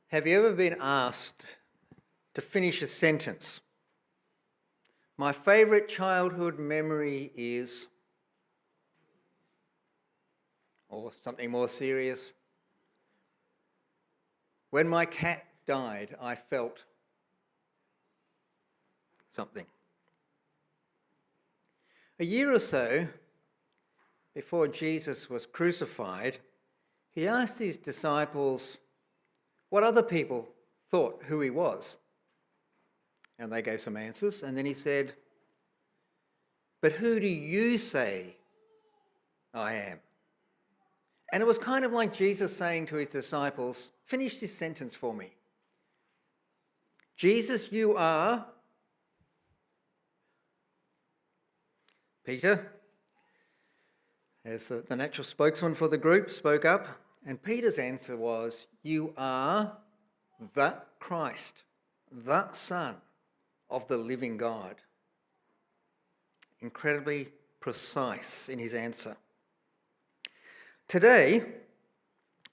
Have you ever been asked to finish a sentence? My favourite childhood memory is, or something more serious, when my cat died, I felt something. A year or so before Jesus was crucified, he asked his disciples what other people thought who he was. And they gave some answers, and then he said, "But who do you say I am?" And it was kind of like Jesus saying to his disciples, "Finish this sentence for me. Jesus, you are..." Peter, as the natural spokesman for the group, spoke up, and Peter's answer was, "You are the Christ, the Son of the living God." Incredibly precise in his answer. Today,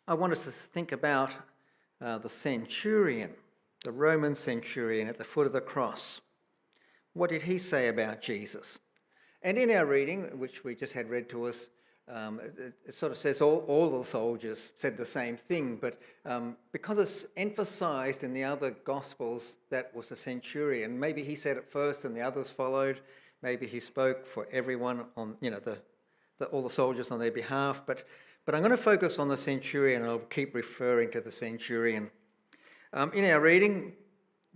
I want us to think about the centurion, the Roman centurion at the foot of the cross. What did he say about Jesus? And in our reading, which we just had read to us, it sort of says all the soldiers said the same thing, but because it's emphasised in the other Gospels that was a centurion, maybe he said it first and the others followed. Maybe he spoke for everyone on, all the soldiers on their behalf. But I'm going to focus on the centurion, and I'll keep referring to the centurion. In our reading,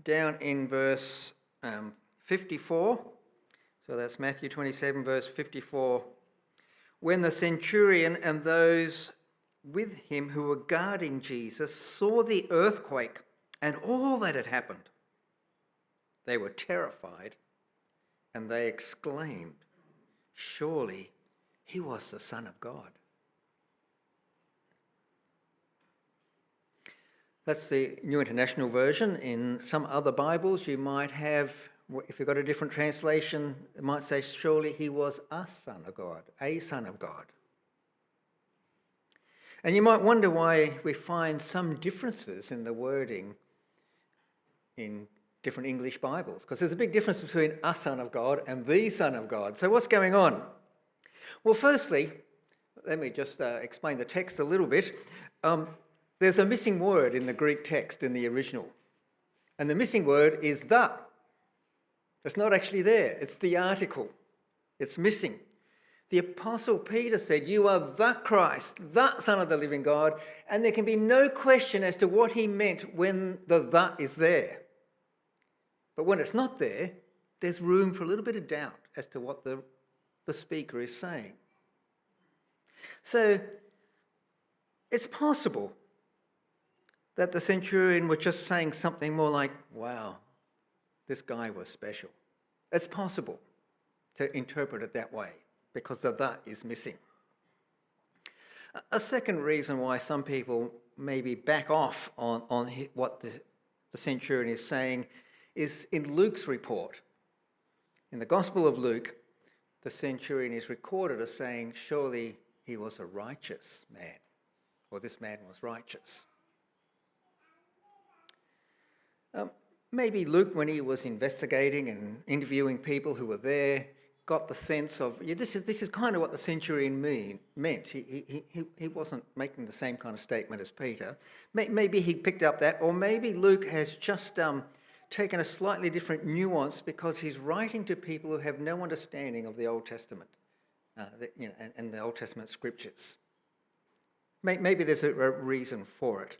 down in verse 54, so that's Matthew 27, verse 54. When the centurion and those with him who were guarding Jesus saw the earthquake and all that had happened, they were terrified and they exclaimed, "Surely he was the Son of God." That's the New International Version. In some other Bibles, you might have, if you've got a different translation, it might say, "Surely he was a Son of God, a Son of God." And you might wonder why we find some differences in the wording in different English Bibles, because there's a big difference between a Son of God and the Son of God. So what's going on? Well, firstly, let me just explain the text a little bit. There's a missing word in the Greek text in the original, and the missing word is "the." It's not actually there. It's the article. It's missing. The Apostle Peter said, "You are the Christ, the Son of the living God," and there can be no question as to what he meant when the is there. But when it's not there, there's room for a little bit of doubt as to what the speaker is saying. So it's possible that the centurion was just saying something more like, "Wow, this guy was special." It's possible to interpret it that way because the "that" is missing. A second reason why some people maybe back off on what the centurion is saying is in Luke's report. In the Gospel of Luke, the centurion is recorded as saying, "Surely he was a righteous man," or "this man was righteous." Maybe Luke, when he was investigating and interviewing people who were there, got the sense of, this is kind of what the centurion meant. He wasn't making the same kind of statement as Peter. Maybe he picked up that, or maybe Luke has just taken a slightly different nuance because he's writing to people who have no understanding of the Old Testament and the Old Testament scriptures. Maybe there's a reason for it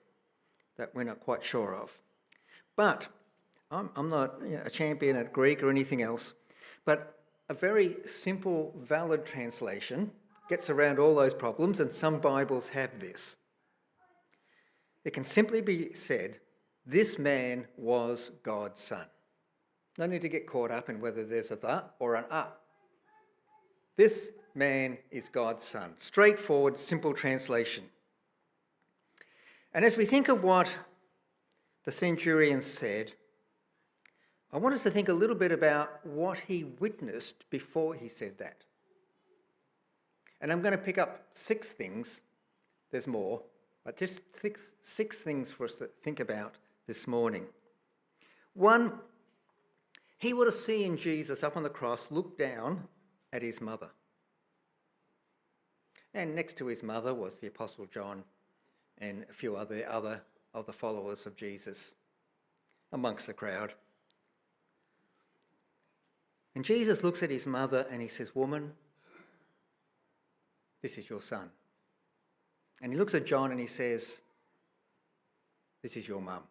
that we're not quite sure of. But I'm not a champion at Greek or anything else, but a very simple, valid translation gets around all those problems, and some Bibles have this. It can simply be said, "This man was God's son." No need to get caught up in whether there's a "the" or an "a." This man is God's son. Straightforward, simple translation. And as we think of what the centurion said, I want us to think a little bit about what he witnessed before he said that. And I'm going to pick up 6 things. There's more, But just six things for us to think about this morning. One, he would have seen Jesus up on the cross look down at his mother. And next to his mother was the Apostle John and a few other of the followers of Jesus amongst the crowd. And Jesus looks at his mother and he says, "Woman, this is your son." And he looks at John and he says, "This is your mum."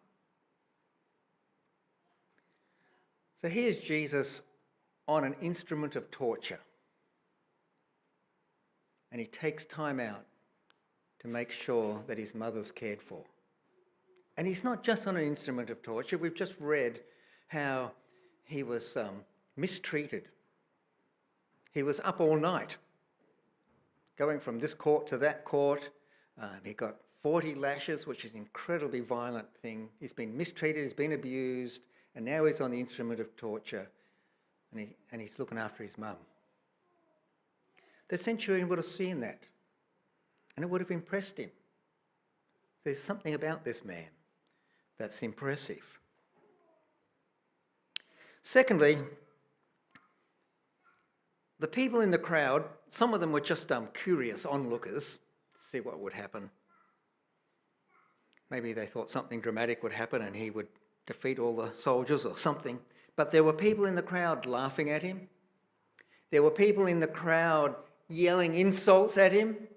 So here's Jesus on an instrument of torture. And he takes time out to make sure that his mother's cared for. And he's not just on an instrument of torture. We've just read how he was mistreated. He was up all night, going from this court to that court. He got 40 lashes, which is an incredibly violent thing. He's been mistreated, he's been abused, and now he's on the instrument of torture, and he's looking after his mum. The centurion would have seen that, and it would have impressed him. There's something about this man that's impressive. Secondly, the people in the crowd, some of them were just curious onlookers to see what would happen. Maybe they thought something dramatic would happen and he would defeat all the soldiers or something. But there were people in the crowd laughing at him. There were people in the crowd yelling insults at him.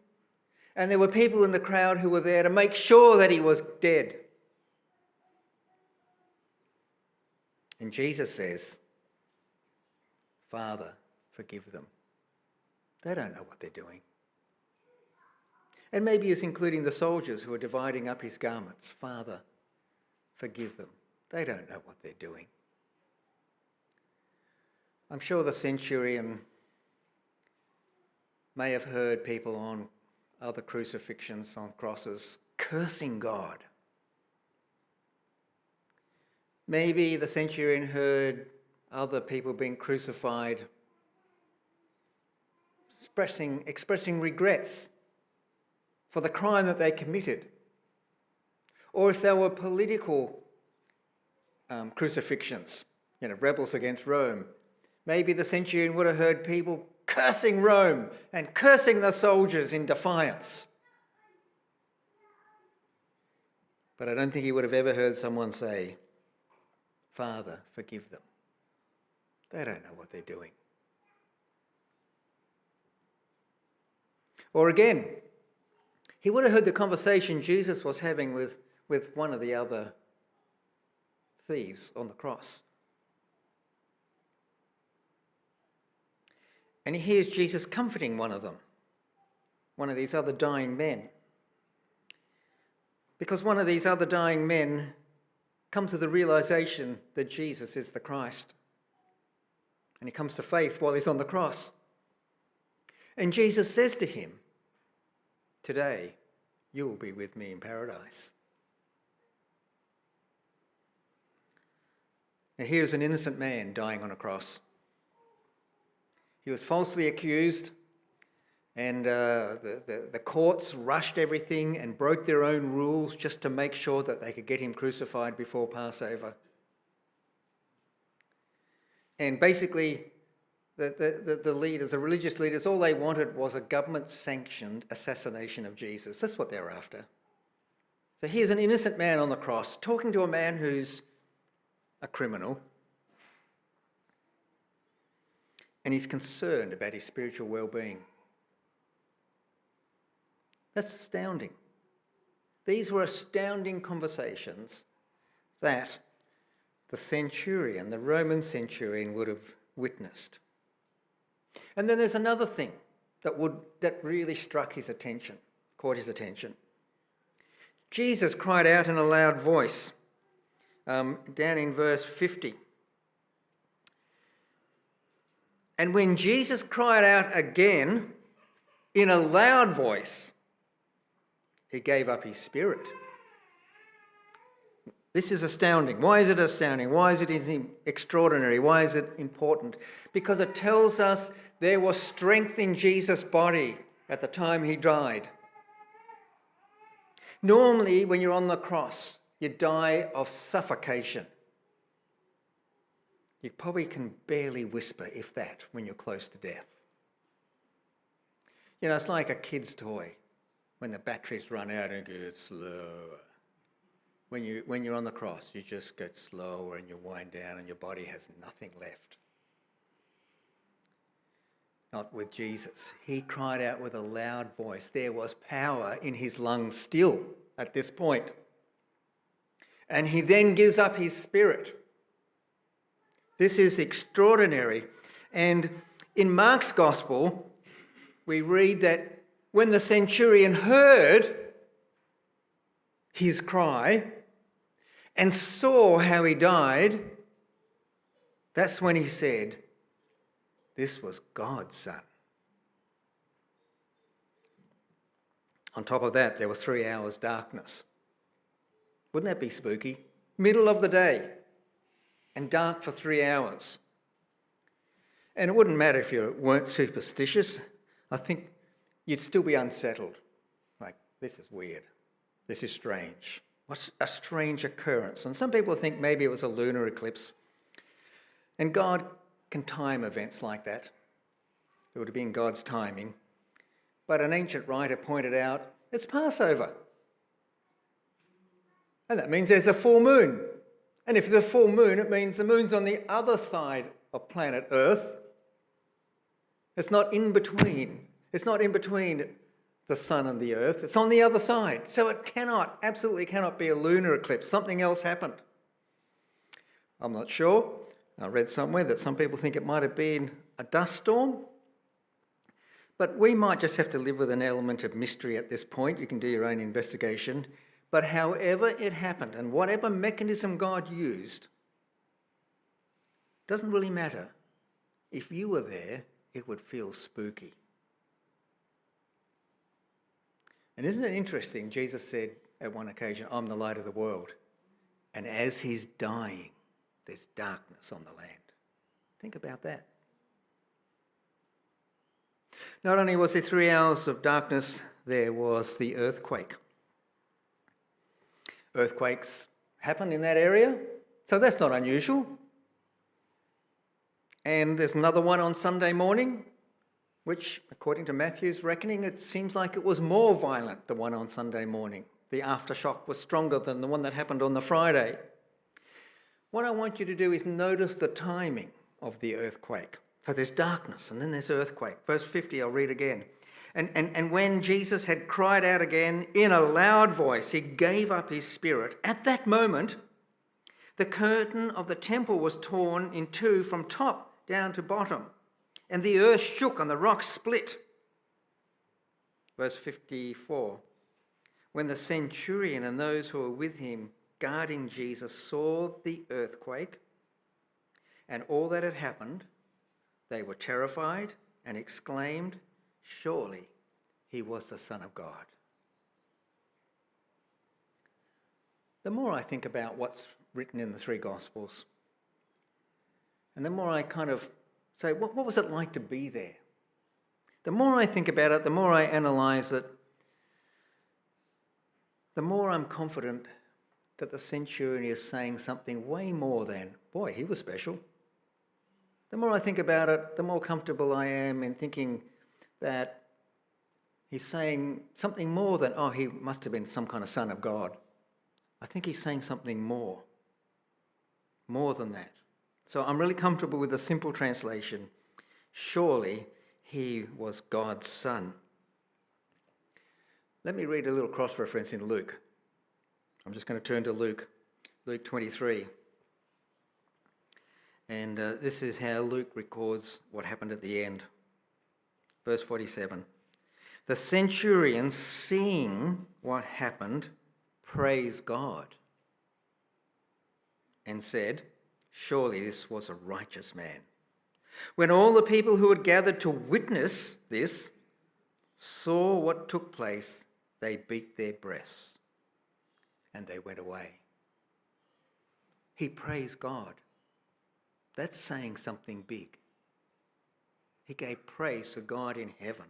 And there were people in the crowd who were there to make sure that he was dead. And Jesus says, "Father, forgive them. They don't know what they're doing." And maybe he's including the soldiers who are dividing up his garments. "Father, forgive them. They don't know what they're doing." I'm sure the centurion may have heard people on other crucifixions, on crosses, cursing God. Maybe the centurion heard other people being crucified expressing regrets for the crime that they committed. Or if there were political crucifixions, rebels against Rome, maybe the centurion would have heard people cursing Rome and cursing the soldiers in defiance. But I don't think he would have ever heard someone say, "Father, forgive them. They don't know what they're doing." Or again, he would have heard the conversation Jesus was having with one of the other thieves on the cross. And he hears Jesus comforting one of them, one of these other dying men. Because one of these other dying men comes to the realization that Jesus is the Christ. And he comes to faith while he's on the cross. And Jesus says to him, "Today you will be with me in paradise." Now here's an innocent man dying on a cross. He was falsely accused, and the courts rushed everything and broke their own rules just to make sure that they could get him crucified before Passover. And basically, the leaders, the religious leaders, all they wanted was a government-sanctioned assassination of Jesus. That's what they were after. So here's an innocent man on the cross talking to a man who's a criminal. And he's concerned about his spiritual well-being. That's astounding. These were astounding conversations that the centurion, the Roman centurion, would have witnessed. And then there's another thing that really struck his attention, caught his attention. Jesus cried out in a loud voice, down in verse 50. And when Jesus cried out again in a loud voice, he gave up his spirit. This is astounding. Why is it astounding? Why is it extraordinary? Why is it important? Because it tells us there was strength in Jesus' body at the time he died. Normally, when you're on the cross, you die of suffocation. You probably can barely whisper, if that, when you're close to death. You know, it's like a kid's toy. When the batteries run out and it gets slower. When you're on the cross, you just get slower and you wind down and your body has nothing left. Not with Jesus. He cried out with a loud voice. There was power in his lungs still at this point. And he then gives up his spirit. This is extraordinary. And in Mark's Gospel, we read that when the centurion heard his cry and saw how he died, that's when he said, this was God's son. On top of that, there was 3 hours darkness. Wouldn't that be spooky? Middle of the day and dark for 3 hours. And it wouldn't matter if you weren't superstitious. I think you'd still be unsettled. Like, this is weird. This is strange. What's a strange occurrence? And some people think maybe it was a lunar eclipse. And God can time events like that. It would have been God's timing. But an ancient writer pointed out, it's Passover. And that means there's a full moon. And if there's a full moon, it means the moon's on the other side of planet Earth. It's not in between. It's not in between the sun and the earth. It's on the other side. So it absolutely cannot be a lunar eclipse. Something else happened. I'm not sure. I read somewhere that some people think it might have been a dust storm. But we might just have to live with an element of mystery at this point. You can do your own investigation. But however it happened and whatever mechanism God used, doesn't really matter. If you were there, it would feel spooky. And isn't it interesting? Jesus said at one occasion, I'm the light of the world. And as he's dying, there's darkness on the land. Think about that. Not only was there 3 hours of darkness, there was the earthquake. Earthquakes happen in that area, so that's not unusual. And there's another one on Sunday morning, which, according to Matthew's reckoning, it seems like it was more violent, the one on Sunday morning. The aftershock was stronger than the one that happened on the Friday. What I want you to do is notice the timing of the earthquake. So there's darkness and then there's earthquake. Verse 50, I'll read again. And when Jesus had cried out again in a loud voice, he gave up his spirit. At that moment, the curtain of the temple was torn in two from top down to bottom, and the earth shook and the rocks split. Verse 54, when the centurion and those who were with him guarding Jesus saw the earthquake and all that had happened, they were terrified and exclaimed, surely he was the Son of God. The more I think about what's written in the three Gospels, and the more I kind of say, what was it like to be there? The more I think about it, the more I analyse it, the more I'm confident that the centurion is saying something way more than, boy, he was special. The more I think about it, the more comfortable I am in thinking that he's saying something more than, oh, he must have been some kind of son of God. I think he's saying something more than that. So I'm really comfortable with the simple translation, surely he was God's son. Let me read a little cross-reference in Luke. I'm just going to turn to Luke 23. And this is how Luke records what happened at the end. Verse 47. The centurion, seeing what happened, praised God and said, surely this was a righteous man. When all the people who had gathered to witness this saw what took place, they beat their breasts and they went away. He praised God. That's saying something big. He gave praise to God in heaven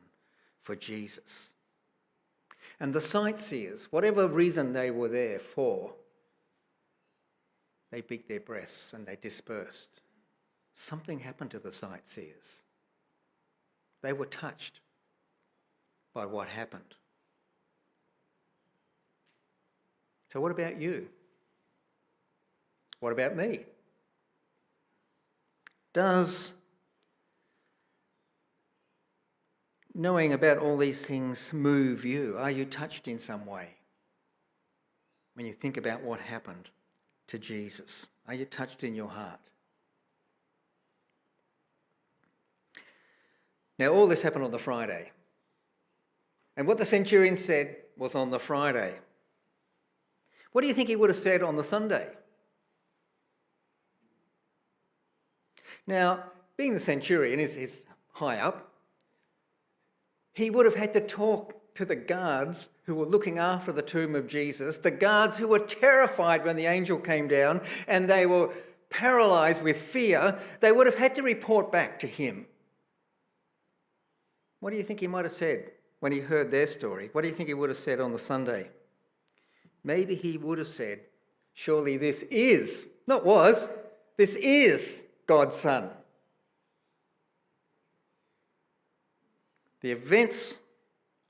for Jesus. And the sightseers, whatever reason they were there for, they beat their breasts and they dispersed. Something happened to the sightseers. They were touched by what happened. So what about you? What about me? Does knowing about all these things move you? Are you touched in some way when you think about what happened to Jesus? Are you touched in your heart? Now, all this happened on the Friday. And what the centurion said was on the Friday. What do you think he would have said on the Sunday? Now, being the centurion is high up. He would have had to talk to the guards who were looking after the tomb of Jesus, the guards who were terrified when the angel came down and they were paralysed with fear. They would have had to report back to him. What do you think he might have said when he heard their story? What do you think he would have said on the Sunday? Maybe he would have said, surely this is, not was, this is God's Son. The events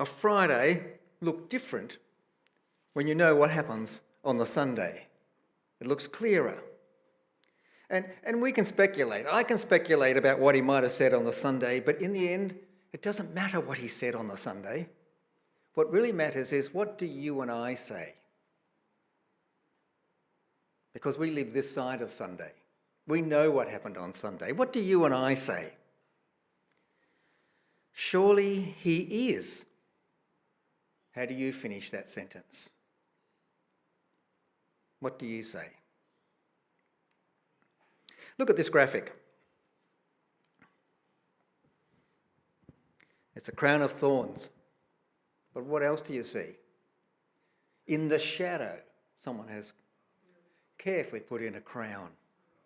of Friday look different when you know what happens on the Sunday. It looks clearer. And we can speculate. I can speculate about what he might have said on the Sunday, but in the end, it doesn't matter what he said on the Sunday. What really matters is, what do you and I say? Because we live this side of Sunday. We know what happened on Sunday. What do you and I say? Surely he is. How do you finish that sentence? What do you say? Look at this graphic. It's a crown of thorns. But what else do you see? In the shadow, someone has carefully put in a crown,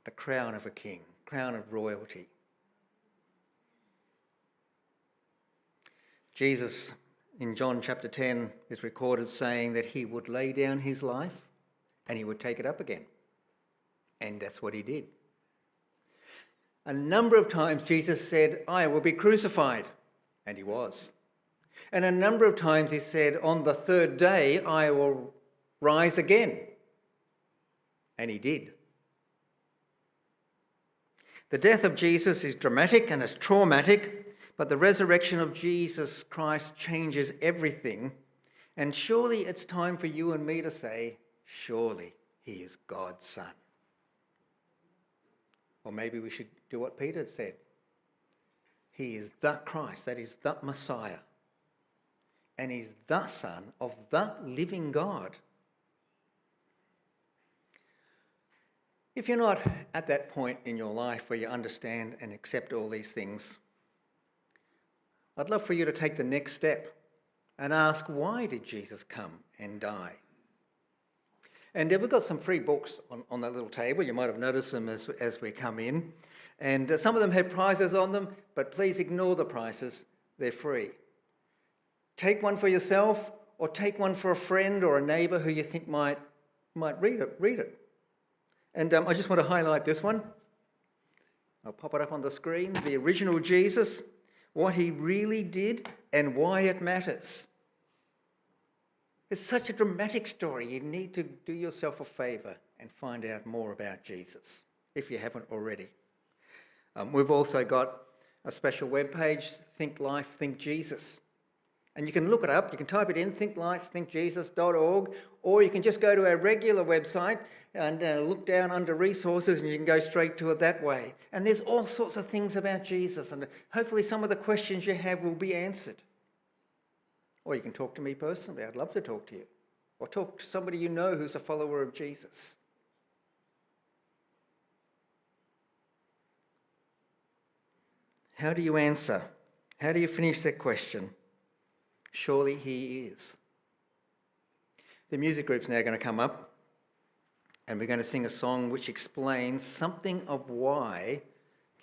the crown of a king, crown of royalty. Jesus, in John chapter 10, is recorded saying that he would lay down his life and he would take it up again. And that's what he did. A number of times Jesus said, I will be crucified. And he was. And a number of times he said, on the third day, I will rise again. And he did. The death of Jesus is dramatic and it's traumatic, but the resurrection of Jesus Christ changes everything. And surely it's time for you and me to say, surely he is God's Son. Or maybe we should do what Peter said. He is the Christ, that is the Messiah. And he's the Son of the living God. If you're not at that point in your life where you understand and accept all these things, I'd love for you to take the next step and ask, why did Jesus come and die? And we've got some free books on that little table. You might have noticed them as we come in. And some of them have prizes on them, but please ignore the prices. They're free. Take one for yourself, or take one for a friend or a neighbour who you think might read it. And I just want to highlight this one. I'll pop it up on the screen. The original Jesus, what he really did and why it matters. It's such a dramatic story. You need to do yourself a favour and find out more about Jesus, if you haven't already. We've also got a special webpage, Think Life, Think Jesus. And you can look it up. You can type it in, thinklifethinkjesus.org, or you can just go to our regular website and look down under resources, and you can go straight to it that way. And there's all sorts of things about Jesus, and hopefully some of the questions you have will be answered. Or you can talk to me personally. I'd love to talk to you. Or talk to somebody you know who's a follower of Jesus. How do you answer? How do you finish that question? Surely he is. The music group's now going to come up and we're going to sing a song which explains something of why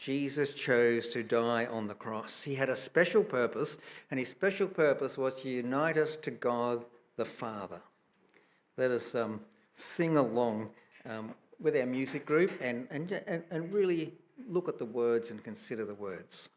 Jesus chose to die on the cross. He had a special purpose, and his special purpose was to unite us to God the Father. Let us sing along with our music group and really look at the words and consider the words.